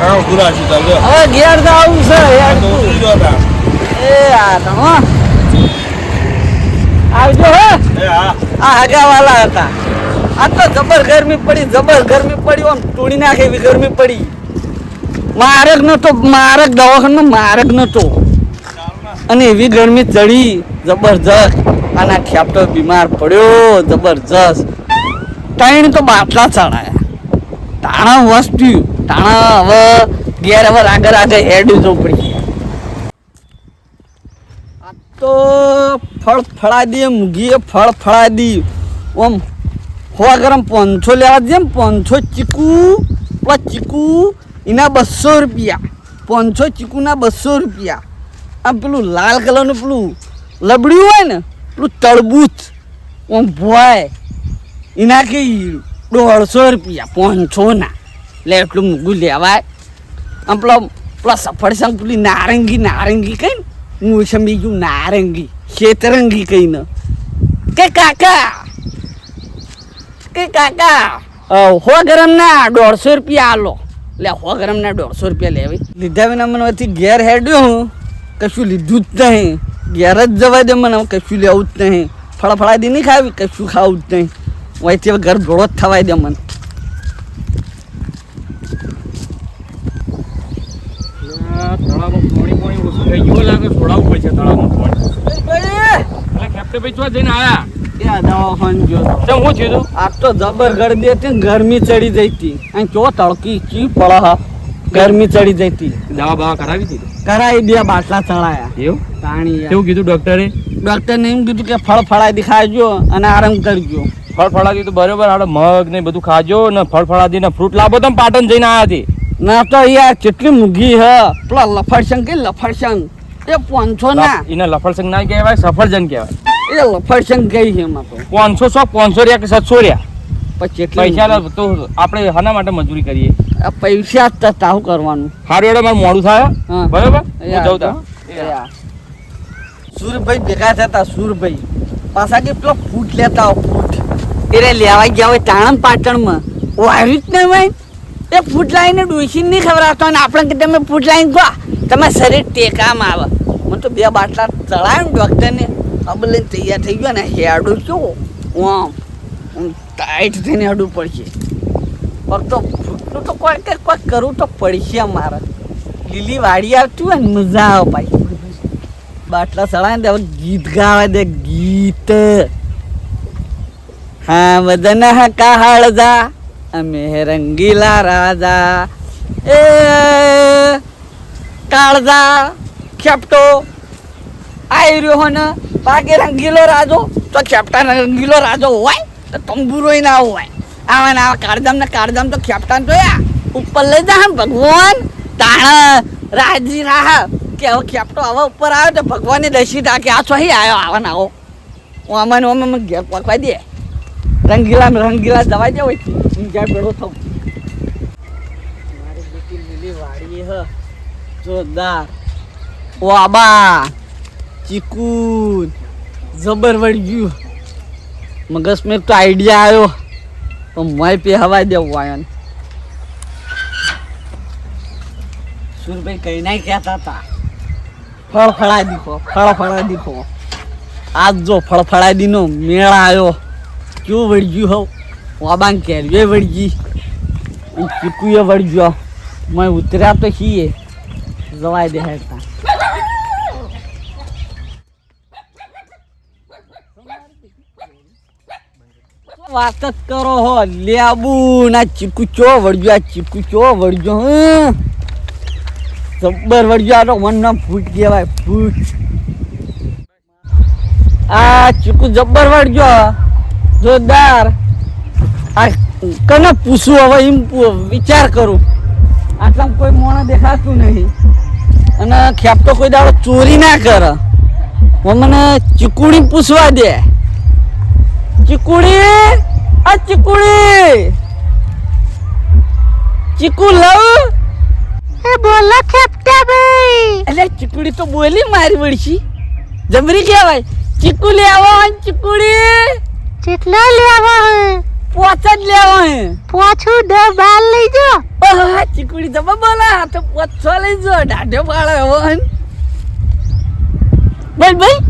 હા પૂરા છે ચાલ હવે ઘેર જાવું છે યાર તો ઉતરી ગયો તા એ આ તણો આવજો હે એ હા આ હગાવાલા હતા આ તો જબર ગરમી પડી આમ તોડી નાખે એવી ગરમી પડી મારે દવાખાનો મારે નતો અને એવી ગરમી ચડી જબરજસ્ત આના ઠેપટો બીમાર પડ્યો જબરજસ્ત ત્રણ તો બાટલા ચડાયા તાણા વસ્તુ તાણા હવે ઘેર હવે આગળ હેડી જવું પડી આ તો ફળા દે મૂગીએ ફળા દી ઓમ હવા ગરમ 500 લેવા દે 500 ચીકુ પ્લસ ચીકુ એના 200 રૂપિયા 500 ચીકુના 200 રૂપિયા આમ પેલું લાલ કલરનું પેલું લબડ્યું હોય ને પેલું તરબૂચ ઓમ ભોય એના કે 150 રૂપિયા 500 ના લે એટલું મૂગું લેવાય આમ પેલા સફરજન પેલી નારંગી કઈ ને મોસંબી ગયું નારંગી શેતરંગી કઈ ને કે કાકા હો ગરમ ના 150 રૂપિયા આલો લે હો ગરમ ના 150 રૂપિયા લેવી લીધા વિના મને ઘેર હેડ્યો હું કશું લીધું જ નહીં ઘેર જ જવા દે મને કશું લેવું જ નહીં ફળાદી નહીં ખાવી કશું ખાવું જ નહીં વહીથી ઘર ભેળો જ થવાય દે મને તળાવમાં પાણી ઓછું થઈ ગયું લાગે છોડાવવું પડશે તળાવમાં પાણી એટલે કેપ્ટન ભાઈ ચો જઈને આયા ક્યાં દવાખાન ગયો તો હું થયું આ તો જબર ગરમી હતી ગરમી ચડી જઈ હતી અહીં ચો તડકી ચી પડ હા ગરમી ચડી જઈ હતી દવા બવા કરાવી હતી કરાવી 2 બાટલા ચડાયા એવું પાણી કેવું કીધું ડોક્ટરને એમ કીધું કે ફળાદી ખાજો અને આરામ કરજો ફળફળાદી તો બરોબર આપણે મગ ને બધું ખાજો ને ફળફળાદી ને ફ્રૂટ લાવો તો પાટણ જઈને આયા હતી ના તો યાર કેટલી મૂંઘી હ પેલા લફરસંગ એ 500 ના એને લફરસંગ ના કહેવાય સફરજન કહેવાય એ લફરસંગ ગઈ છે એમાં તો 500 રહ્યા કે 700 રહ્યા પછી પૈસા તો આપણે હના માટે મજૂરી કરીએ આ પૈસા જ તાહું કરવાનું હારું એડો મારે મોડું થાય હા. બરોબર હું જઉં તા સુરભાઈ ભેગા થતા સુરભાઈ પાછા કે પેલો ફૂટ લેતા ફૂટ એ લેવા ગયા હોય તાણમ પાટણમાં વાર્યું જ નહીં હોય એ ફૂટ લાવીને ડોસી નહીં ખવડાવતો અને આપણે કે તમે ફૂટ લાવીને ગો તમારા શરીર ટેકામાં આવે મને તો 2 બાટલા ચડાવ્યું ને ડૉક્ટરને ખબર લઈને તૈયાર થઈ ગયો ને હેડું શું આમ ટાઈટ થઈને હેડવું પડશે ફક્ત ફૂટનું તો કોઈ કરવું તો પડશે મારે લીલી વાડી આવતી હોય ને મજા આવે ભાઈ બાટલા ચડાવે ને હવે ગીત ગાવા દે ગીત હા વદન કાળજા અમે રંગીલા રાજા એ કાળજા ખેપટો આવી રહ્યો હો ને બાકી રંગીલો રાજો તો ખેપટા રંગીલો રાજો હોય તો તંબુરો ના હોય આવા ને આવા કાળજામ તો ખેપટા તો ઉપર લઈ જા ભગવાન તાણ રાજી રાહ કે હવે ખેપટો હવે ઉપર આવ્યો તો ભગવાનની દશી કે આ છો આવ્યો આવા ને આવો હું આમાં ઘેર પકવાઈ દે રંગીલા દવા જ હોય જ્યાં બેડો થવું મારી બેટી લીલી વાડી હ જોરદાર ઓ આબા ચીકુ જબર વળી ગયું મગજ મેં તો આઈડિયા આવ્યો તો મોય પે હવા દેવું આયો સુરભાઈ કઈ ના કહેતા હતા ફળફળા દીખો આજ જો ફળફળાદી નો મેળા આવ્યો કેવું વળગ્યું હોવ વાબાંગ કેરીએ વળગી ચીકુએ વળગ્યો મેં ઉતર્યા તો છીએ જવાય દે હેઠતા વાત જ કરો હો લેબુ ના ચીકુ ચો વળગ્યો જબ્બર વળગ્યો આ તો મન નામ ફૂટ કહેવાય ફૂટ આ ચીકુ જબ્બર વળગ્યો જોરદાર આ કને પૂછું હવે એમ વિચાર કરું આટલામાં કોઈ મોણા દેખાતું નહીં અને ખેપતો કોઈ દાડો ચોરી ના કરે મને ચીકુડી પૂછવા દે ચીકુ લવ એ બોલો ખેપટા ભાઈ એટલે ચીકુડી તો બોલી મારી વળશી જબરી કહેવાય ચીકુ લેવો ચીકુડી કેટલા લેવા હે 5 જ લેવો હે પોછું 10 12 લઈ જો ચીકુડી જબર બોલા તો પચ્છો લઈ જો ડાઢે પાડે હવન બોલ ભાઈ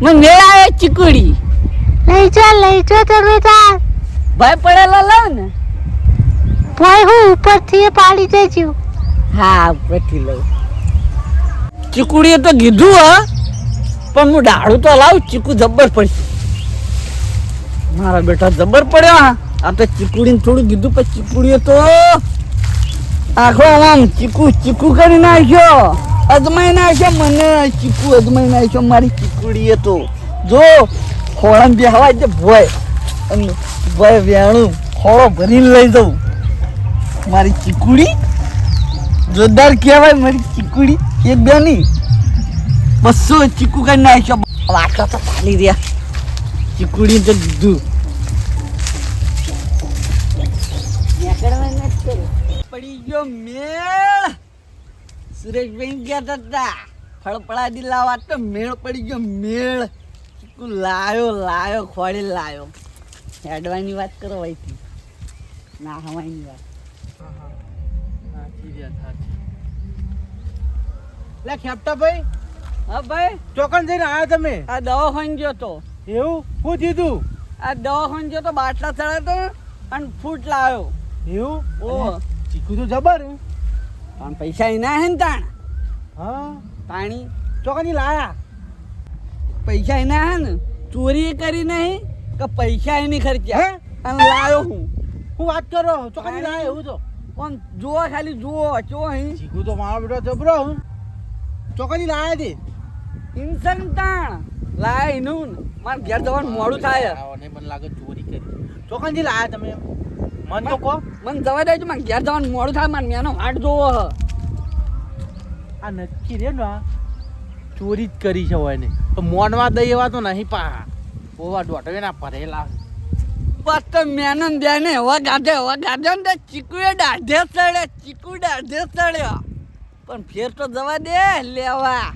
મને મેળ આવે ચીકુડી લઈ જો તમે તાર ભાઈ પડેલા લાવ ને ભાઈ હું ઉપરથી પાડી દેજો. હા ઉપરથી લઉં ચીકુડીએ તો કીધું હા પણ હું ડાળું તો લાવ ચીકુ જબ્બર પડશે મારા બેટા જબ્બર પડ્યો હા આ તો ચીકુડીને થોડું કીધું પણ ચીકુડીએ તો આખો આમ ચીકુ ચીકુ કરી નાખ્યો અજમાઈ નાખ્યો મને ચીકુ અજમાઈ નાખ્યો મારી ચીકુડીએ તો જો ખોળામાં બેહવાય છે ભોય અને ભોય વેણું ખોળો ભરીને લઈ જાઉં મારી ચીકુડી જોરદાર કહેવાય મારી ચીકુડી એક બે નહીં 200 ચીકુ કરી નાખ્યો આટલા તો ચાલી રહ્યા ચીકુડી તો કીધું પડી ગયો મેળ સુરેશભાઈ કહેતા હતા ફળફળાદી લાવા તો મેળ પડી ગયો મેળ ચીકુ લાયો ખોડી લાયો હેડવાની વાત કરો ભાઈથી ના હવાની વાત લે ખેપટા ભાઈ હા ભાઈ ચોકન જઈને આયા તમે આ દવાખાને ગયો તો એવું શું થયું આ દવાખાને ગયો તો બાટલા ચડ્યો તો અને ફૂટ લાવ્યો એવું ઓ ચીકુ તો જબર પણ પૈસા એના હે ને તાણ હા પાણી ચોકન લાયા પૈસા એના હે ને ચોરી કરી નહીં કે પૈસા એની ખર્ચ્યા અને લાવ્યો હું વાત કરો ચોકન લાયા એવું તો પણ જુઓ ખાલી જુઓ ચો અહીં ચીકુ તો મારો બેટો જબરો હું ચોકન લાયા દે ઇન્સન તાણ લાય એનું મારે ઘેર જવાનું મોડું થાય મને લાગે ચોરી કરી ચોકન લાયા તમે મન તો કહો મને જવા દેજો મારે ઘેર જવાનું મોડું થાય મારે મેનો હાટ જોવો હ આ નક્કી રે ને ચોરી જ કરી છે હોય ને તો મોનવા દઈ એવા તો નહીં પા ઓવા દોટવે ના ભરેલા બસ તો મેનો બેને હવા ગાધે ને ચીકુએ દાઢે ચડ્યા પણ ફેર તો જવા દે લેવા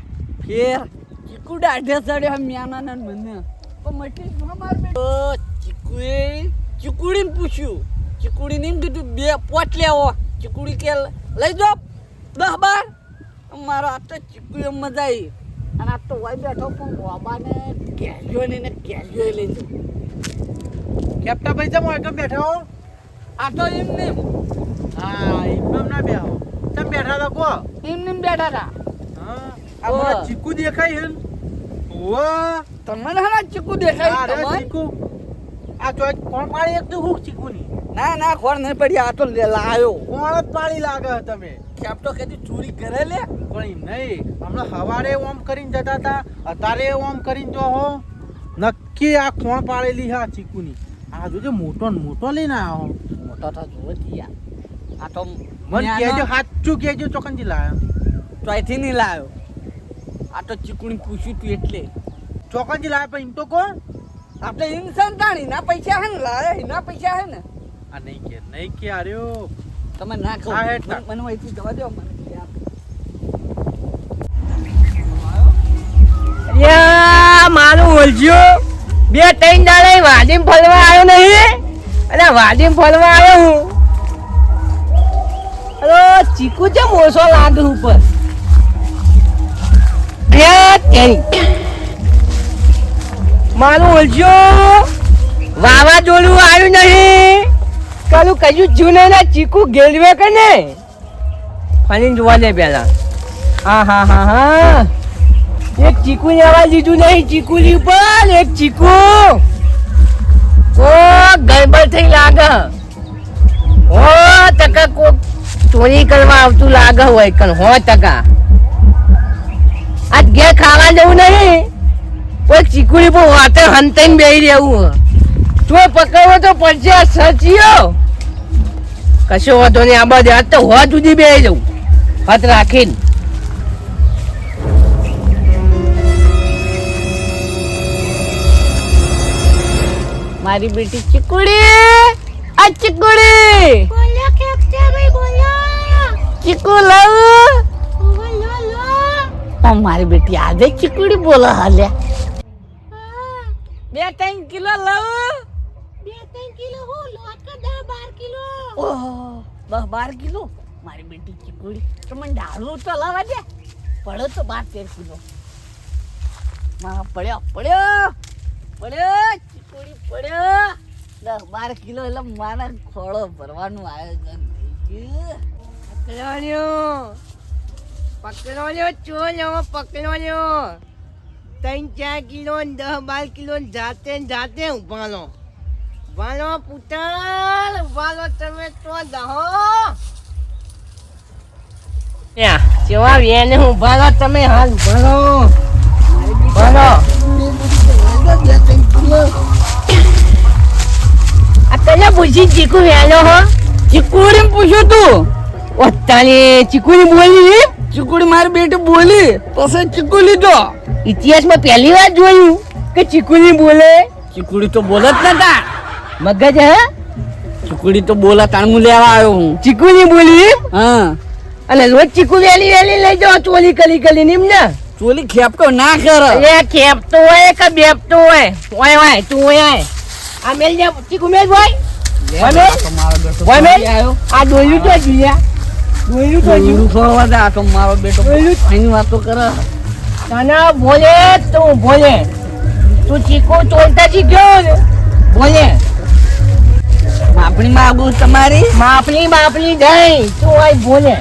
ફેર ચીકુ દાઢે ચડ્યો મેના ને મને પણ મટી માર બેટો ચીકુડીને પૂછ્યું ચીકુડીને એમ કીધું 2 પોટ લેવો ચીકુડી કે લઈ જાઓ 10-12 મારો આ તો ચીકુએ મજા આવી અને આ તો વાઈ બેઠો પણ બાબાને કેલ્યો ને કેલ્યો લઈ જાઉં કેપ્ટા ભાઈ જમો એકમ બેઠો આ તો એમને હા એકદમ ના બેહો તમે બેઠા તો કો એમને બેઠા હતા હા આ મને ચીકુ દેખાય હે ઓ તમને હા ચીકુ દેખાય અરે તમને ચીકુ આ જો કોણ પાડી એક તો હું ચીકુ ની ના ખોર નહીં પડી આ તો લાયો કોણ જ પાડી લાગે તમે કેપ્ટો કદી ચોરી કરે લે પણ નહીં હમણાં સવારે ઓમ કરીને જતા હતા અત્યારે ઓમ કરીને જો હો નક્કી આ કોણ પાડેલી હા ચીકુ ની આ જોજે મોટો ને મોટો લઈને આવો મોટા થા જોવે તિયા આ તો મને કહેજો સાચું કહેજો ચોકનજી લાયા ચોથી નહીં લાયો આ તો ચીકુની પૂછ્યું તું એટલે ચોકનજી લાયા પણ એમ તો કહો આપણે ઇન્સાન તાણી ના પૈસા હે ને લાયા એના પૈસા હે ને આ નહીં કે આર્યો તમે ના કહો હા, હેઠા. મને અહીંથી જવા દો મને મારું ઓલજ્યો 2-3 દાડે વાડીમ ફરવા આવ્યો નહીં અને વાડીમ ફરવા આવ્યો હું અરે ચીકુ છે મોસો લાગે ઉપર મારું ઓલજ્યો વાવાઝોડું આવ્યું નહીં કાલું કયું જૂને ના ચીકુ ગેલવે કે ને ફરીને જોવા દે પેલા હા એક ચીકુ ને આવા લીધું નહીં ચીકુની ઉપર એક ચીકુ ઓ ગડબડ થઈ લાગે ઓ ટકા કોક ચોરી કરવા આવતું લાગે હોય કણ 100% આજ ઘેર ખાવા જવું નહીં કોઈ ચીકુની પર વાતે હંતાઈને બેહી રહેવું તો પકડવો તો પડશે આ સચિયો કશો વાંધો નહીં આ બધે આજ તો હોદ સુધી બેહી જવું હાથ રાખીને મારી બેટી ચીકુડી આ ચીકુડી બોલો ખેપટા ભાઈ બોલો ચીકુ લાવ બોલો લો મારી બેટી આજે ચીકુડી બોલો હાલે હા 2-3 કિલો લાવ 2-3 કિલો હું લોટ કા 10-12 કિલો ઓહ 10-12 કિલો મારી બેટી ચીકુડી તો મને ડાળું તો લાવવા દે પડ્યો તો 12-13 કિલો પડ્યો ચીકુડી પડ્યો 10-12 કિલો એટલે મારા ખોળો ભરવાનું આયોજન થઈ ગયું. પકડો લ્યો ચોર હવે પકડો લ્યો 3-4 કિલો 10-12 કિલો જાતે ઉભા લો પુતળ ઉભા લો તમે તો દહો કેવા વેને ઉભા લો તમે હાલ ઉભા લો આ તને પૂછી ચીકુ વેલો હો ચીકુડી પૂછ્યું તું ઓતાલી ચીકુની બોલી ચીકુડી મારી બેટી બોલી પછી ચીકુ લીધો. ઇતિહાસમાં પહેલી વાર જોયું કે ચીકુની બોલે. ચીકુડી તો બોલે જ નતા. મગજ હે ચીકુડી તો બોલા તાણમું લેવા આવ્યો હું. ચીકુની બોલી હા અને રોજ ચીકુ વેલી લઈ જાઓ ચોલી કલી નીમ ને ચોલી ખેપકો ના કરે. એ ખેપતો હોય કે બેપતો હોય ઓય તું ઓય આ મેલ જા ચીકુ મેલ ભાઈ આ ડોલ્યું તો જીયા ડોલ્યું તો જીરું ખોવા દે આ તો મારો બેટો એની વાતો કરે. તને બોલે તું બોલે તું ચીકુ ચોલતા શીખ્યો ને બોલે માપણી માંગુ તમારી માપલી દઈ તું આય બોલે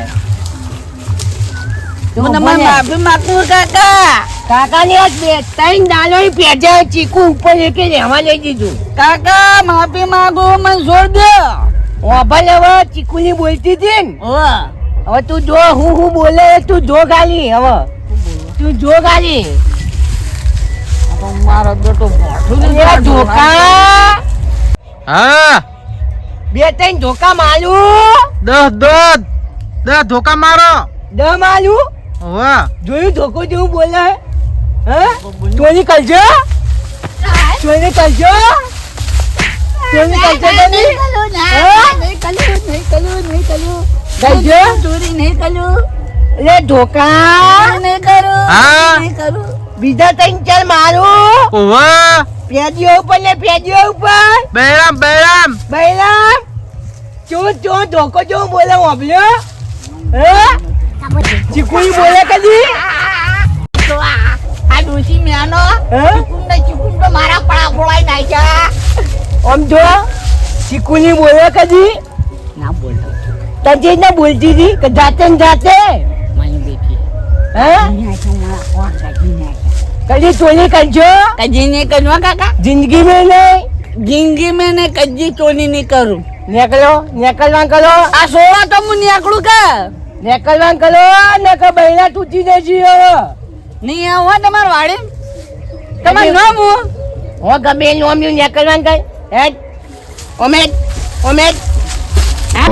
હું તમારી માફી માંગુ કાકા. કાકાને આજ બે ત્રણ દાલોની પેજા ચીકુ ઉપર એકે રહેવા લઈ દીધું. કાકા માફી માંગુ મને છોડ દે. ઓભલ હવે ચીકુની બોલતી હતી ને હવે તું જો હું બોલે તું જો ગાલી હવે તું જો ગાલી મારો બેટો ધોકા હા 2-3 ધોકા માલું 10 ધોકા મારો 10 માલું વાહ જોયું ધોકો જેવું બોલે હે ચોરી કરજો ચોરી કરજો ચોરી નહીં કરું. લે ધોકા નહીં કરું. હા. નહીં કરું. બીજા 3-4 મારું વાહ પેજીઓ ઉપર ને પેજીઓ ઉપર બેરામ બૈરા ચો ધોકો જો બોલે ઓબલ્યો હે ચીકુની બોલે કદી તો આ ડોસી મેનો હે ચીકુન તો મારા પડા ફોડાઈ નાખ્યા. આમ જો ચીકુની બોલે કદી ના બોલતો તજે ના બોલતી હતી કે જાતે ને જાતે મારી બેટી હે કદી ચોરી કરજો કજી નહીં કરવા કાકા. જિંદગી में नहीं જિંદગી મેં ને કજી ચોરી નહીં કરું. નીકળવા કરો આ સોળા તો હું નીકળું કે નીકળવા કરો ને કે બૈરા તૂટી જશે હવે નહીં આવો તમારે વાડે તમારે નામ હું હો ગમે નોમ્યું નીકળવા કર હે ઓમેટ હા